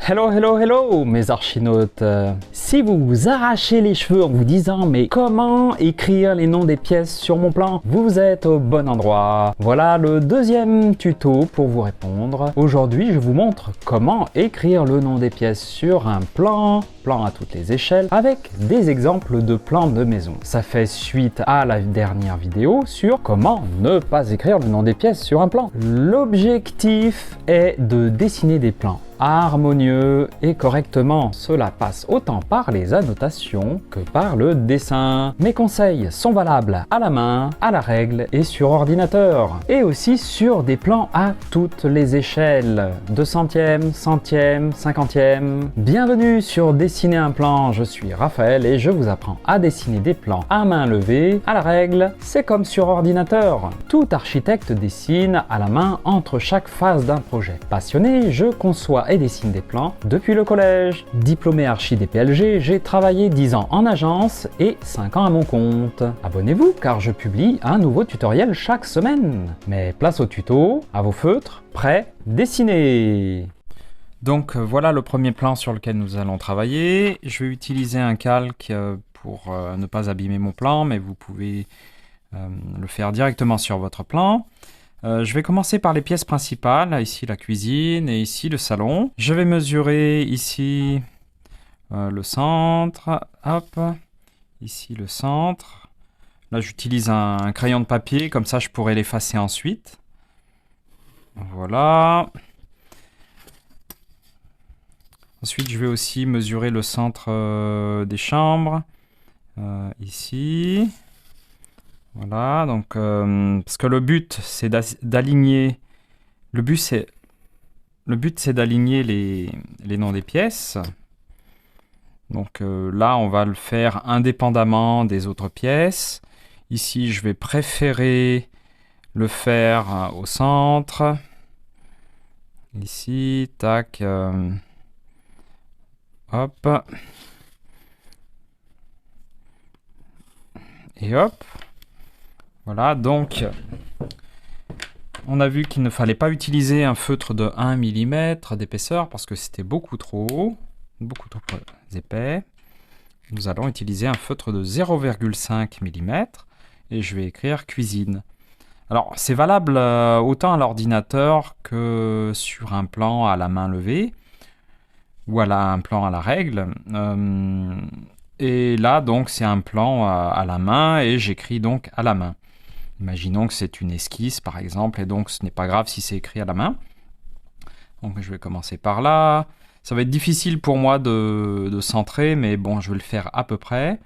Hello, hello, hello mes archinautes. Si vous vous arrachez les cheveux en vous disant mais comment écrire les noms des pièces sur mon plan, vous êtes au bon endroit. Voilà le deuxième tuto pour vous répondre. Aujourd'hui je vous montre comment écrire le nom des pièces sur un plan à toutes les échelles avec des exemples de plans de maison. Ça fait suite à la dernière vidéo sur comment ne pas écrire le nom des pièces sur un plan. L'objectif est de dessiner des plans harmonieux et correctement. Cela passe autant par les annotations que par le dessin. Mes conseils sont valables à la main, à la règle et sur ordinateur. Et aussi sur des plans à toutes les échelles. 200e, 100e, 50e. Bienvenue sur Dessiner un plan, je suis Raphaël et je vous apprends à dessiner des plans à main levée. À la règle, c'est comme sur ordinateur. Tout architecte dessine à la main entre chaque phase d'un projet. Passionné, je conçois et dessine des plans depuis le collège. Diplômé archi DPLG, j'ai travaillé 10 ans en agence et 5 ans à mon compte. Abonnez-vous car je publie un nouveau tutoriel chaque semaine. Mais place au tuto, à vos feutres, prêts, dessinez. Donc voilà le premier plan sur lequel nous allons travailler. Je vais utiliser un calque pour ne pas abîmer mon plan, mais vous pouvez le faire directement sur votre plan. Je vais commencer par les pièces principales, ici la cuisine et ici le salon. Je vais mesurer ici le centre, hop, ici le centre. Là j'utilise un crayon de papier, comme ça je pourrai l'effacer ensuite. Voilà. Ensuite je vais aussi mesurer le centre des chambres, ici. Voilà, donc parce que le but c'est d'aligner. Le but c'est d'aligner les noms des pièces. Donc là, on va le faire indépendamment des autres pièces. Ici, je vais préférer le faire au centre. Ici, tac, hop, et hop. Voilà, donc on a vu qu'il ne fallait pas utiliser un feutre de 1 mm d'épaisseur parce que c'était beaucoup trop épais. Nous allons utiliser un feutre de 0,5 mm et je vais écrire cuisine. Alors c'est valable autant à l'ordinateur que sur un plan à la main levée ou un plan à la règle. Et là donc c'est un plan à la main et j'écris donc à la main. Imaginons que c'est une esquisse par exemple et donc ce n'est pas grave si c'est écrit à la main. Donc je vais commencer par là. Ça va être difficile pour moi de centrer mais bon je vais le faire à peu près.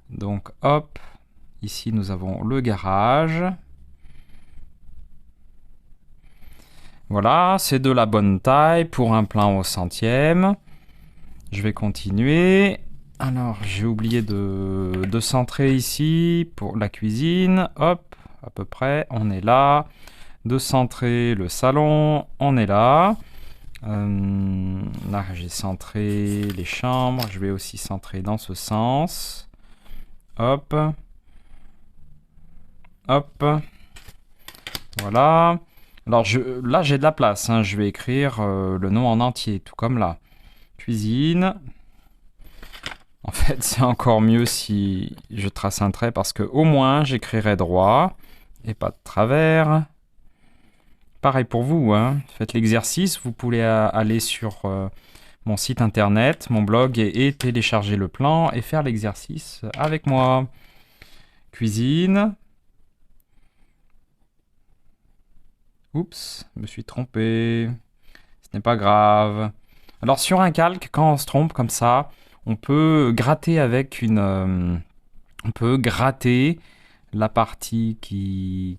Donc hop, ici nous avons le garage. Voilà, c'est de la bonne taille pour un plan au centième. Je vais continuer. Alors j'ai oublié de centrer ici pour la cuisine. Hop. À peu près, on est là. De centrer le salon, on est là. Là, j'ai centré les chambres. Je vais aussi centrer dans ce sens. Hop. Hop. Voilà. Alors, là, j'ai de la place. Hein. Je vais écrire le nom en entier, tout comme là. Cuisine. En fait, c'est encore mieux si je trace un trait parce que au moins, j'écrirai droit. Et pas de travers. Pareil pour vous, hein. Faites l'exercice. Vous pouvez aller sur mon site internet, mon blog et télécharger le plan et faire l'exercice avec moi. Cuisine. Oups, je me suis trompé. Ce n'est pas grave. Alors sur un calque, quand on se trompe comme ça, on peut gratter avec une... on peut gratter la partie qui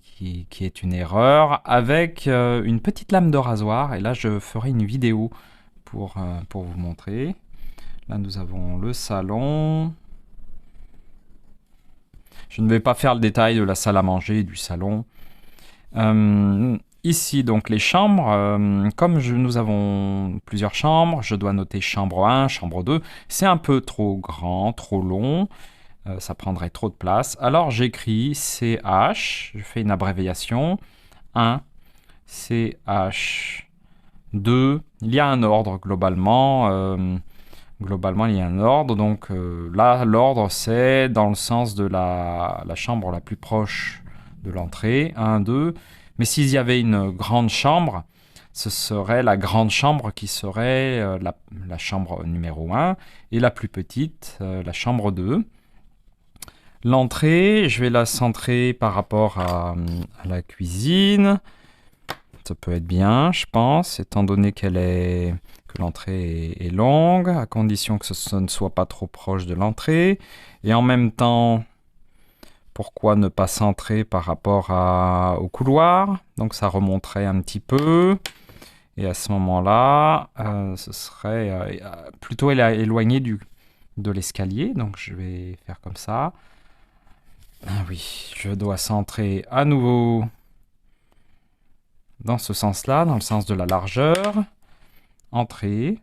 est une erreur avec une petite lame de rasoir et là je ferai une vidéo pour vous montrer. Là nous avons le salon. Je ne vais pas faire le détail de la salle à manger et du salon. Ici donc les chambres, comme nous avons plusieurs chambres, je dois noter chambre 1, chambre 2. C'est un peu trop grand, trop long. Ça prendrait trop de place. Alors j'écris CH, je fais une abréviation, 1, CH 2. Il y a un ordre globalement. Globalement, il y a un ordre. Donc là, l'ordre, c'est dans le sens de la chambre la plus proche de l'entrée. 1, 2. Mais s'il y avait une grande chambre, ce serait la grande chambre qui serait la chambre numéro 1 et la plus petite, la chambre 2. L'entrée, je vais la centrer par rapport à la cuisine. Ça peut être bien, je pense, étant donné que l'entrée est longue, à condition que ce ne soit pas trop proche de l'entrée. Et en même temps, pourquoi ne pas centrer par rapport au couloir? Donc ça remonterait un petit peu. Et à ce moment-là, ce serait plutôt éloigné de l'escalier. Donc je vais faire comme ça. Ah oui, je dois centrer à nouveau dans ce sens-là, dans le sens de la largeur. Entrée.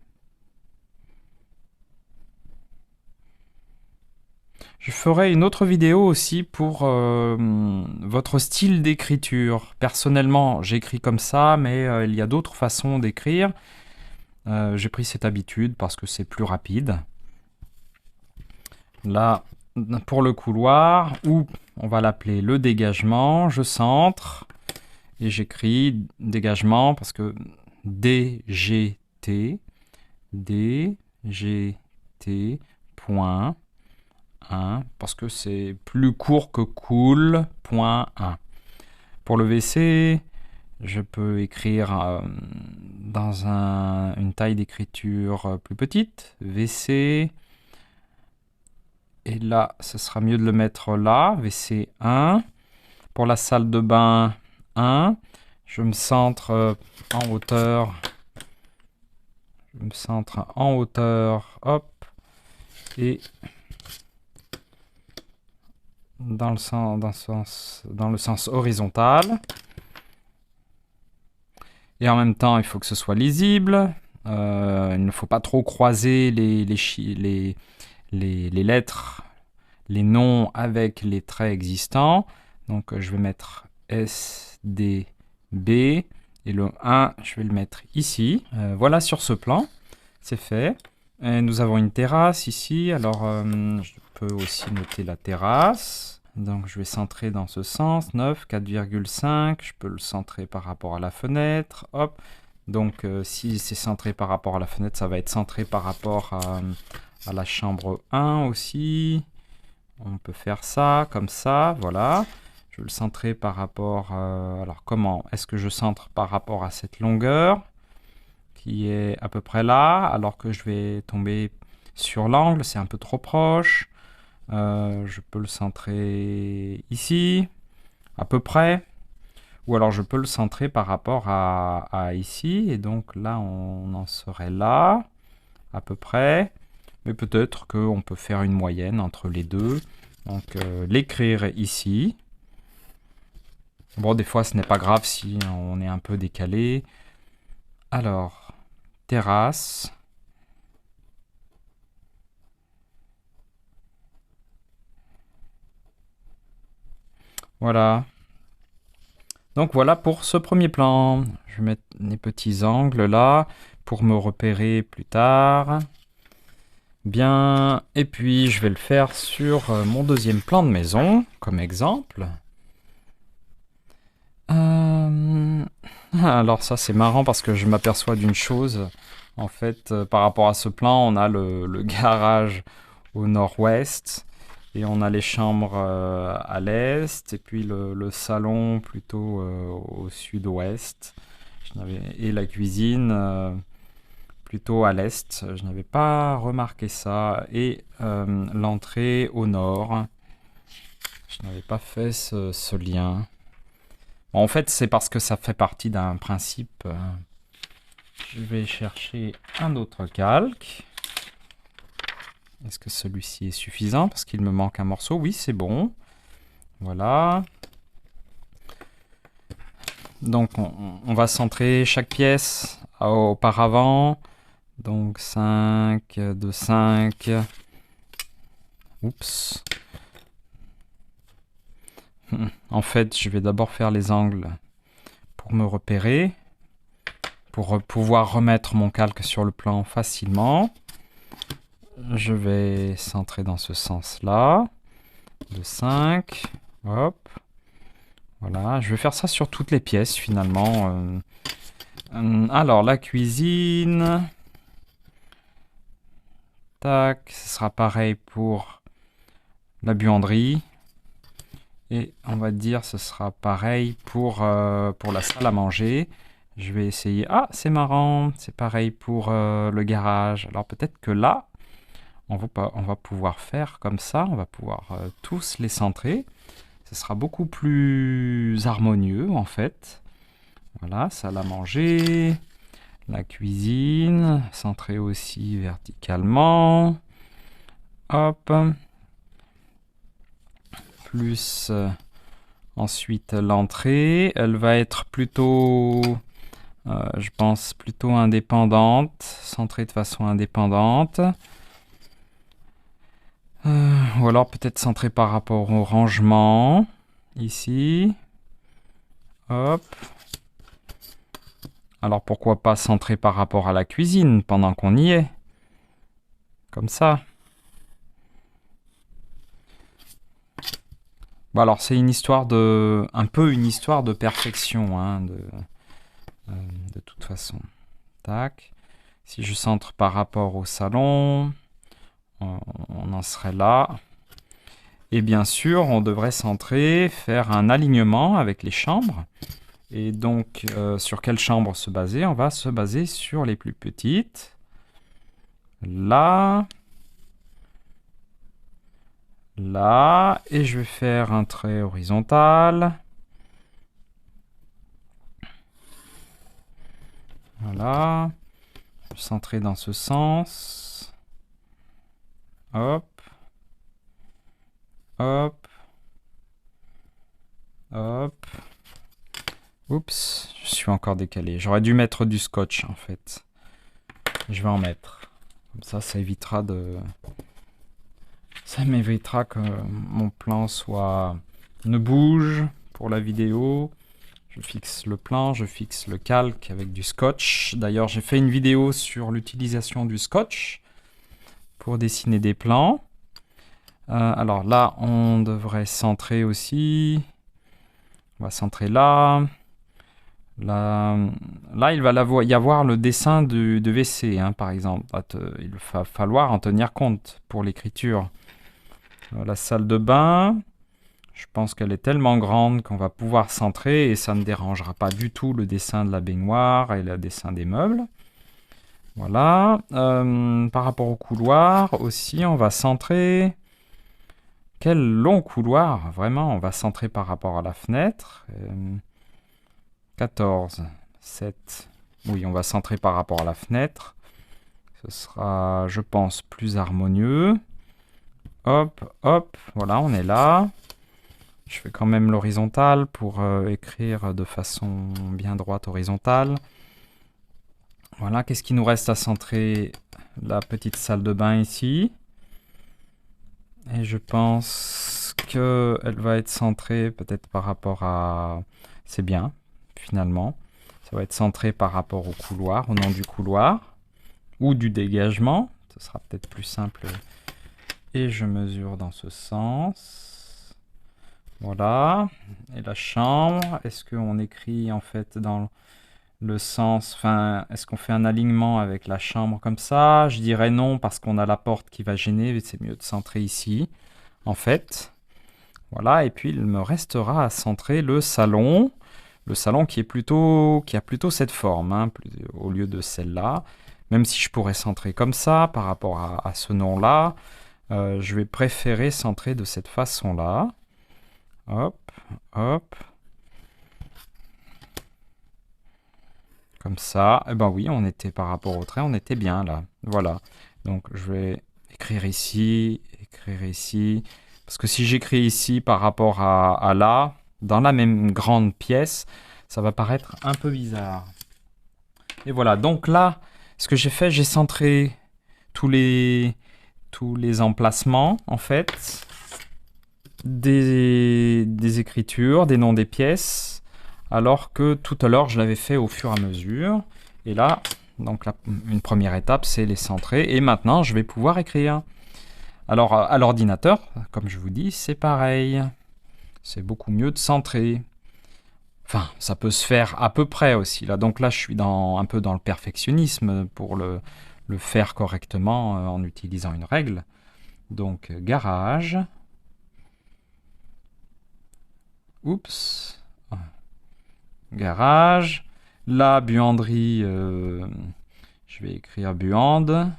Je ferai une autre vidéo aussi pour votre style d'écriture. Personnellement, j'écris comme ça, mais il y a d'autres façons d'écrire. J'ai pris cette habitude parce que c'est plus rapide. Là, pour le couloir, ou on va l'appeler le dégagement, je centre et j'écris dégagement parce que DGT, point 1, parce que c'est plus court que cool, point 1. Pour le WC, je peux écrire dans une taille d'écriture plus petite, WC. Et là, ce sera mieux de le mettre là, WC 1. Pour la salle de bain 1, je me centre en hauteur. Je me centre en hauteur, hop, et dans le sens horizontal. Et en même temps, il faut que ce soit lisible. Il ne faut pas trop croiser les lettres, les noms avec les traits existants. Donc je vais mettre S, D, B. Et le 1, je vais le mettre ici. Voilà sur ce plan. C'est fait. Et nous avons une terrasse ici. Alors je peux aussi noter la terrasse. Donc je vais centrer dans ce sens. 9, 4,5. Je peux le centrer par rapport à la fenêtre. Hop. Donc si c'est centré par rapport à la fenêtre, ça va être centré par rapport à la chambre 1 aussi. On peut faire ça, comme ça, voilà. Je vais le centrer par rapport... alors comment est-ce que je centre par rapport à cette longueur qui est à peu près là, alors que je vais tomber sur l'angle, c'est un peu trop proche. Je peux le centrer ici, à peu près. Ou alors je peux le centrer par rapport à ici. Et donc là, on en serait là, à peu près. Mais peut-être qu'on peut faire une moyenne entre les deux. Donc l'écrire ici. Bon, des fois, ce n'est pas grave si on est un peu décalé. Alors, terrasse. Voilà. Donc voilà pour ce premier plan. Je vais mettre les petits angles là pour me repérer plus tard. Bien, et puis je vais le faire sur mon deuxième plan de maison, comme exemple. Alors ça c'est marrant parce que je m'aperçois d'une chose. En fait, par rapport à ce plan, on a le garage au nord-ouest et on a les chambres à l'est et puis le salon plutôt au sud-ouest. Et la cuisine plutôt à l'est. Je n'avais pas remarqué ça. Et l'entrée au nord. Je n'avais pas fait ce lien. Bon, en fait, c'est parce que ça fait partie d'un principe. Je vais chercher un autre calque. Est-ce que celui-ci est suffisant? Parce qu'il me manque un morceau. Oui, c'est bon. Voilà. Donc, on va centrer chaque pièce auparavant. Donc, 5 de 5. Oups. En fait, je vais d'abord faire les angles pour me repérer. pour pouvoir remettre mon calque sur le plan facilement. Je vais centrer dans ce sens-là. De 5. Hop. Voilà, je vais faire ça sur toutes les pièces finalement. Alors, la cuisine. Tac, ce sera pareil pour la buanderie. Et on va dire ce sera pareil pour la salle à manger. Je vais essayer. Ah, c'est marrant, c'est pareil pour le garage. Alors peut-être que là, on va pouvoir faire comme ça. On va pouvoir tous les centrer. Ce sera beaucoup plus harmonieux en fait. Voilà, salle à manger. La cuisine, centrée aussi verticalement. Hop. Plus ensuite l'entrée. Elle va être plutôt, je pense, plutôt indépendante. Centrée de façon indépendante. Ou alors peut-être centrée par rapport au rangement. Ici. Hop. Alors pourquoi pas centrer par rapport à la cuisine pendant qu'on y est. Comme ça. Bon alors c'est une histoire de... un peu une histoire de perfection, hein, de toute façon. Tac. Si je centre par rapport au salon, on en serait là. Et bien sûr, on devrait centrer, faire un alignement avec les chambres. Et donc, sur quelle chambre se baser? On va se baser sur les plus petites. Là. Là. Et je vais faire un trait horizontal. Voilà. Je vais centrer dans ce sens. Hop. Hop. Hop. Oups, je suis encore décalé. J'aurais dû mettre du scotch en fait. Je vais en mettre. Comme ça évitera de... Ça m'évitera que mon plan soit... ne bouge pour la vidéo. Je fixe le plan, je fixe le calque avec du scotch. D'ailleurs, j'ai fait une vidéo sur l'utilisation du scotch pour dessiner des plans. Alors là, on devrait centrer aussi. On va centrer là. Là, il va y avoir le dessin de WC, hein, par exemple. Il va falloir en tenir compte pour l'écriture. La salle de bain, je pense qu'elle est tellement grande qu'on va pouvoir centrer et ça ne dérangera pas du tout le dessin de la baignoire et le dessin des meubles. Voilà. Par rapport au couloir aussi, on va centrer. Quel long couloir, vraiment, on va centrer par rapport à la fenêtre. 14, 7. Oui, on va centrer par rapport à la fenêtre. Ce sera, je pense, plus harmonieux. Hop, hop, voilà, on est là. Je fais quand même l'horizontale pour écrire de façon bien droite horizontale. Voilà, qu'est-ce qui nous reste à centrer? La petite salle de bain ici. Et je pense qu'elle va être centrée peut-être par rapport à... C'est bien, finalement. Ça va être centré par rapport au couloir, au nom du couloir. Ou du dégagement. Ce sera peut-être plus simple. Et je mesure dans ce sens. Voilà. Et la chambre, est-ce qu'on écrit en fait dans le sens... Enfin, est-ce qu'on fait un alignement avec la chambre comme ça? Je dirais non parce qu'on a la porte qui va gêner. C'est mieux de centrer ici, en fait. Voilà. Et puis, il me restera à centrer le salon. Le salon qui a plutôt cette forme, hein, au lieu de celle-là. Même si je pourrais centrer comme ça par rapport à ce nom-là. Je vais préférer centrer de cette façon-là. Hop, hop. Comme ça. Eh ben oui, on était par rapport au trait, on était bien là. Voilà. Donc je vais écrire ici. Parce que si j'écris ici par rapport à là, dans la même grande pièce, ça va paraître un peu bizarre. Et voilà. Donc là, ce que j'ai fait, j'ai centré tous les emplacements, en fait, des écritures, des noms des pièces, alors que tout à l'heure, je l'avais fait au fur et à mesure. Et là, donc une première étape, c'est les centrer. Et maintenant, je vais pouvoir écrire. Alors, à l'ordinateur, comme je vous dis, c'est pareil. C'est beaucoup mieux de centrer. Enfin, ça peut se faire à peu près aussi. Là. Donc là, je suis un peu dans le perfectionnisme pour le faire correctement en utilisant une règle. Donc, garage. Oups. Garage. La buanderie, je vais écrire buande.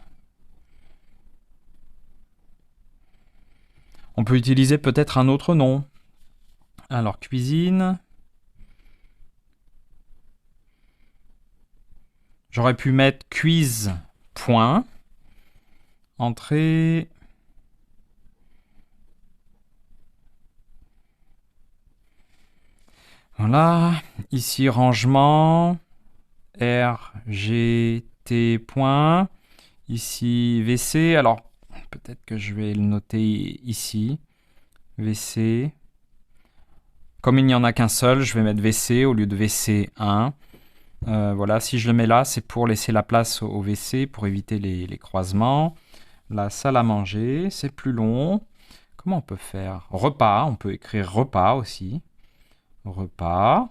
On peut utiliser peut-être un autre nom. Alors, cuisine. J'aurais pu mettre cuise, point. Entrée. Voilà. Ici, rangement. R, G, T, point. Ici, WC. Alors, peut-être que je vais le noter ici. WC. Comme il n'y en a qu'un seul, je vais mettre WC au lieu de WC 1. Voilà, si je le mets là, c'est pour laisser la place au WC, pour éviter les croisements. La salle à manger, c'est plus long. Comment on peut faire? Repas, on peut écrire repas aussi. Repas.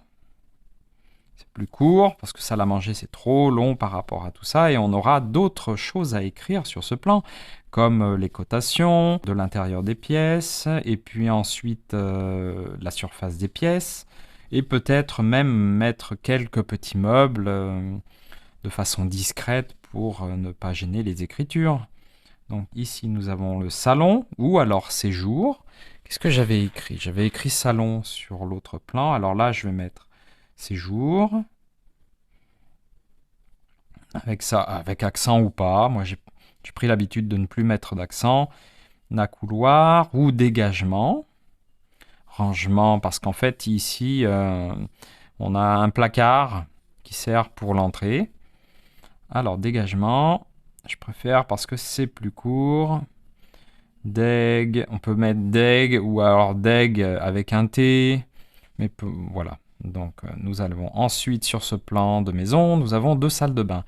C'est plus court, parce que salle à manger, c'est trop long par rapport à tout ça. Et on aura d'autres choses à écrire sur ce plan, comme les cotations de l'intérieur des pièces, et puis ensuite la surface des pièces. Et peut-être même mettre quelques petits meubles de façon discrète pour ne pas gêner les écritures. Donc ici, nous avons le salon, ou alors séjour. Qu'est-ce que j'avais écrit? J'avais écrit salon sur l'autre plan. Alors là, je vais mettre séjour. Avec ça, avec accent ou pas. Moi, j'ai pris l'habitude de ne plus mettre d'accent. Na couloir ou dégagement. Rangement, parce qu'en fait, ici, on a un placard qui sert pour l'entrée. Alors, dégagement, je préfère parce que c'est plus court. Dég, on peut mettre dég ou alors dég avec un T. Mais voilà. Donc, nous allons ensuite sur ce plan de maison, nous avons 2 salles de bain.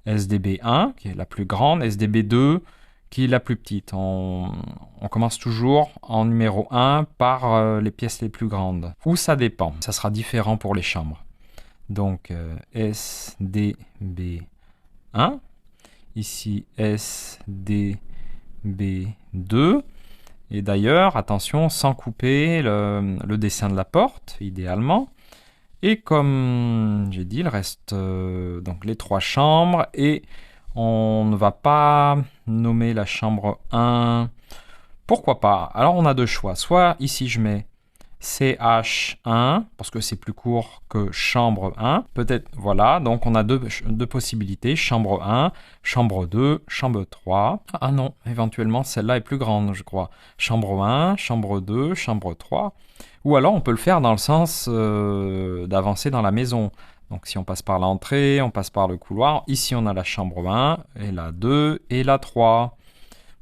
SDB 1, qui est la plus grande, SDB 2, qui est la plus petite. On commence toujours en numéro 1 par les pièces les plus grandes. Ou ça dépend, ça sera différent pour les chambres. Donc SDB 1, ici SDB 2. Et d'ailleurs, attention, sans couper le dessin de la porte, idéalement. Et comme j'ai dit, il reste donc les 3 chambres et on ne va pas nommer la chambre 1. Pourquoi pas? Alors on a 2 choix. Soit ici je mets CH1 parce que c'est plus court que chambre 1. Peut-être, voilà, donc on a deux possibilités. Chambre 1, chambre 2, chambre 3. Ah non, éventuellement celle-là est plus grande, je crois. Chambre 1, chambre 2, chambre 3. Ou alors on peut le faire dans le sens d'avancer dans la maison. Donc si on passe par l'entrée, on passe par le couloir. Ici on a la chambre 1, et la 2, et la 3.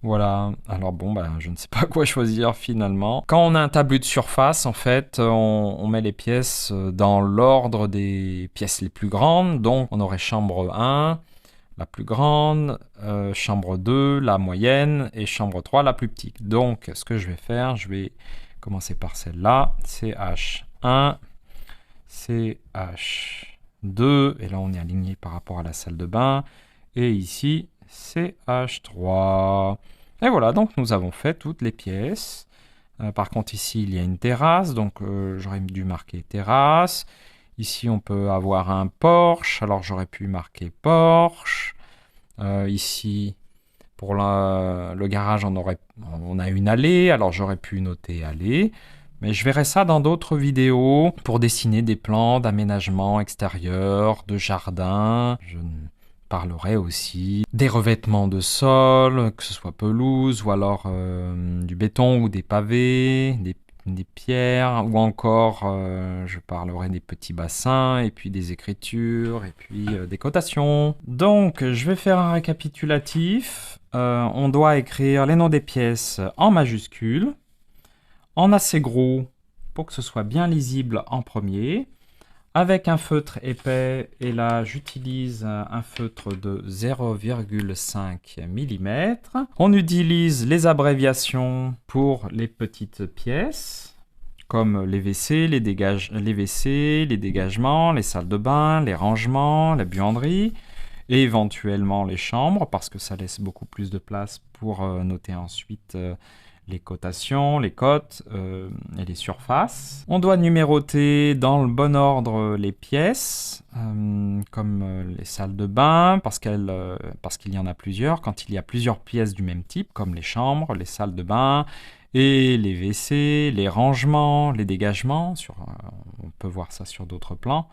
Voilà, alors bon, je ne sais pas quoi choisir finalement. Quand on a un tableau de surface, en fait, on met les pièces dans l'ordre des pièces les plus grandes. Donc on aurait chambre 1, la plus grande, chambre 2, la moyenne, et chambre 3, la plus petite. Donc ce que je vais faire, je vais commencer par celle-là, CH1, CH2, et là on est aligné par rapport à la salle de bain, et ici CH3. Et voilà, donc nous avons fait toutes les pièces. Par contre ici il y a une terrasse, donc j'aurais dû marquer terrasse. Ici on peut avoir un porche, alors j'aurais pu marquer porche. Ici pour le garage on a une allée, alors j'aurais pu noter allée. Mais je verrai ça dans d'autres vidéos pour dessiner des plans d'aménagement extérieur, de jardin. Je parlerai aussi des revêtements de sol, que ce soit pelouse ou alors du béton ou des pavés, des pierres, ou encore je parlerai des petits bassins et puis des écritures et puis des cotations. Donc je vais faire un récapitulatif. On doit écrire les noms des pièces en majuscules, en assez gros pour que ce soit bien lisible en premier. avec un feutre épais. Et là, j'utilise un feutre de 0,5 mm. On utilise les abréviations pour les petites pièces, comme les WC, les dégagements, les salles de bain, les rangements, la buanderie, et éventuellement les chambres, parce que ça laisse beaucoup plus de place pour noter ensuite les cotations, les cotes et les surfaces. On doit numéroter dans le bon ordre les pièces, comme les salles de bain, parce qu'il y en a plusieurs. Quand il y a plusieurs pièces du même type, comme les chambres, les salles de bain, et les WC, les rangements, les dégagements, on peut voir ça sur d'autres plans,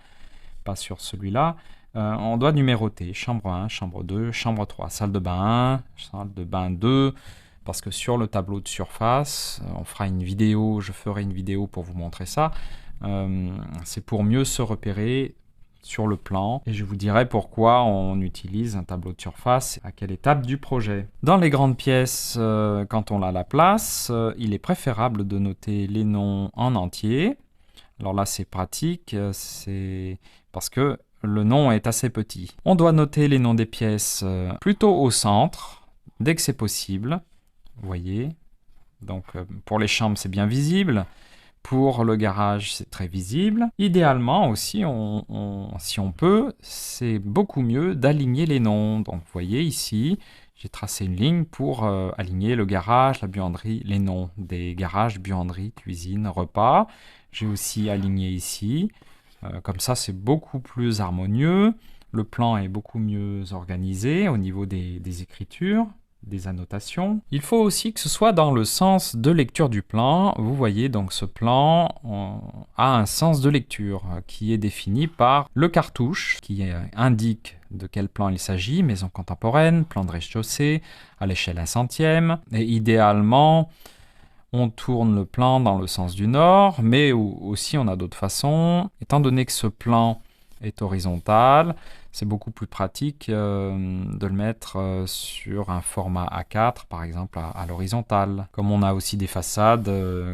pas sur celui-là. On doit numéroter chambre 1, chambre 2, chambre 3, salle de bain 1, salle de bain 2, parce que sur le tableau de surface, je ferai une vidéo pour vous montrer ça. C'est pour mieux se repérer sur le plan, et je vous dirai pourquoi on utilise un tableau de surface, à quelle étape du projet. Dans les grandes pièces, quand on a la place, il est préférable de noter les noms en entier. Alors là, c'est pratique, c'est parce que le nom est assez petit. On doit noter les noms des pièces plutôt au centre, dès que c'est possible. Vous voyez, donc pour les chambres, c'est bien visible. Pour le garage, c'est très visible. Idéalement aussi, si on peut, c'est beaucoup mieux d'aligner les noms. Donc vous voyez ici, j'ai tracé une ligne pour aligner le garage, la buanderie, les noms des garages, buanderie, cuisine, repas. J'ai aussi aligné ici. Comme ça, c'est beaucoup plus harmonieux. Le plan est beaucoup mieux organisé au niveau des écritures, des annotations. Il faut aussi que ce soit dans le sens de lecture du plan. Vous voyez, donc ce plan a un sens de lecture qui est défini par le cartouche qui indique de quel plan il s'agit, maison contemporaine, plan de rez-de-chaussée, à l'échelle 1/100e. Et idéalement, on tourne le plan dans le sens du nord, mais aussi on a d'autres façons. Étant donné que ce plan est horizontal, c'est beaucoup plus pratique de le mettre sur un format A4, par exemple à l'horizontale. Comme on a aussi des façades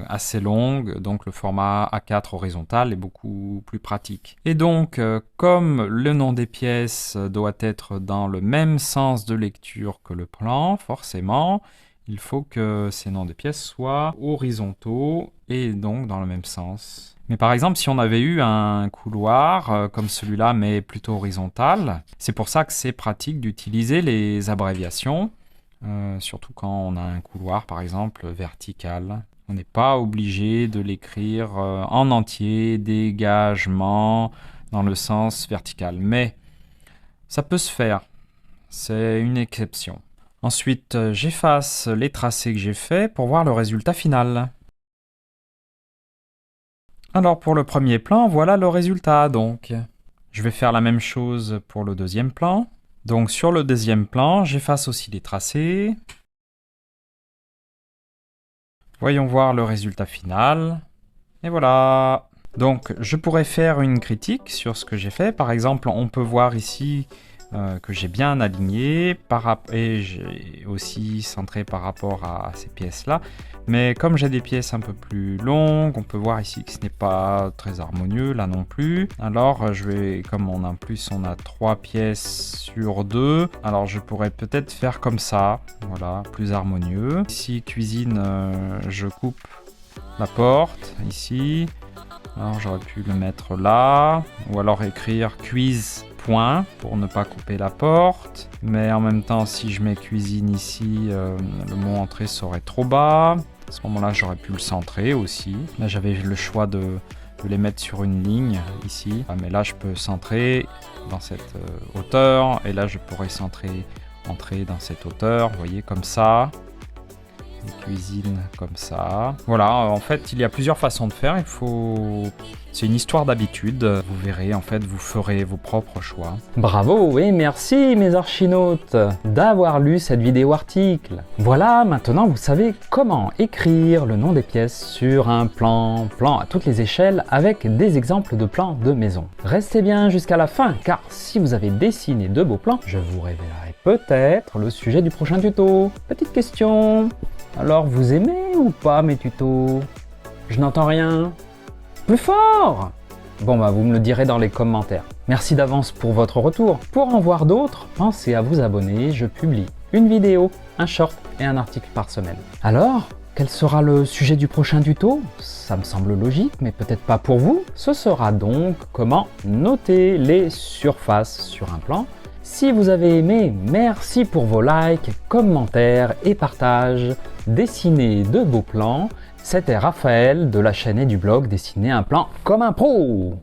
assez longues, donc le format A4 horizontal est beaucoup plus pratique. Et donc, comme le nom des pièces doit être dans le même sens de lecture que le plan, forcément, il faut que ces noms de pièces soient horizontaux et donc dans le même sens. Mais par exemple, si on avait eu un couloir comme celui-là, mais plutôt horizontal, c'est pour ça que c'est pratique d'utiliser les abréviations, surtout quand on a un couloir, par exemple, vertical. On n'est pas obligé de l'écrire en entier, dégagement, dans le sens vertical. Mais ça peut se faire, c'est une exception. Ensuite, j'efface les tracés que j'ai faits pour voir le résultat final. Alors pour le premier plan, voilà le résultat donc. Je vais faire la même chose pour le deuxième plan. Donc sur le deuxième plan, j'efface aussi les tracés. Voyons voir le résultat final. Et voilà. Donc je pourrais faire une critique sur ce que j'ai fait. Par exemple, on peut voir ici que j'ai bien aligné et j'ai aussi centré par rapport à ces pièces-là. Mais comme j'ai des pièces un peu plus longues, on peut voir ici que ce n'est pas très harmonieux là non plus. Alors comme en plus on a 3 pièces sur 2, alors je pourrais peut-être faire comme ça, voilà, plus harmonieux. Ici cuisine, je coupe la porte ici. Alors j'aurais pu le mettre là, ou alors écrire cuise point pour ne pas couper la porte. Mais en même temps, si je mets cuisine ici, le mot entrée serait trop bas. À ce moment-là, j'aurais pu le centrer aussi. Là, j'avais le choix de les mettre sur une ligne ici. Mais là, je peux centrer dans cette hauteur. Et là, je pourrais entrer dans cette hauteur. Vous voyez, comme ça. Cuisine comme ça. Voilà, en fait, il y a plusieurs façons de faire. C'est une histoire d'habitude. Vous verrez, en fait, vous ferez vos propres choix. Bravo et merci mes archinautes d'avoir lu cette vidéo article. Voilà, maintenant vous savez comment écrire le nom des pièces sur un plan à toutes les échelles avec des exemples de plans de maison. Restez bien jusqu'à la fin car si vous avez dessiné de beaux plans, je vous révélerai peut-être le sujet du prochain tuto. Petite question. Alors, vous aimez ou pas mes tutos? Je n'entends rien. Plus fort! Bon bah vous me le direz dans les commentaires. Merci d'avance pour votre retour. Pour en voir d'autres, pensez à vous abonner, je publie une vidéo, un short et un article par semaine. Alors, quel sera le sujet du prochain tuto? Ça me semble logique, mais peut-être pas pour vous. Ce sera donc comment noter les surfaces sur un plan. Si vous avez aimé, merci pour vos likes, commentaires et partages. Dessinez de beaux plans. C'était Raphaël de la chaîne et du blog Dessiner un plan comme un pro.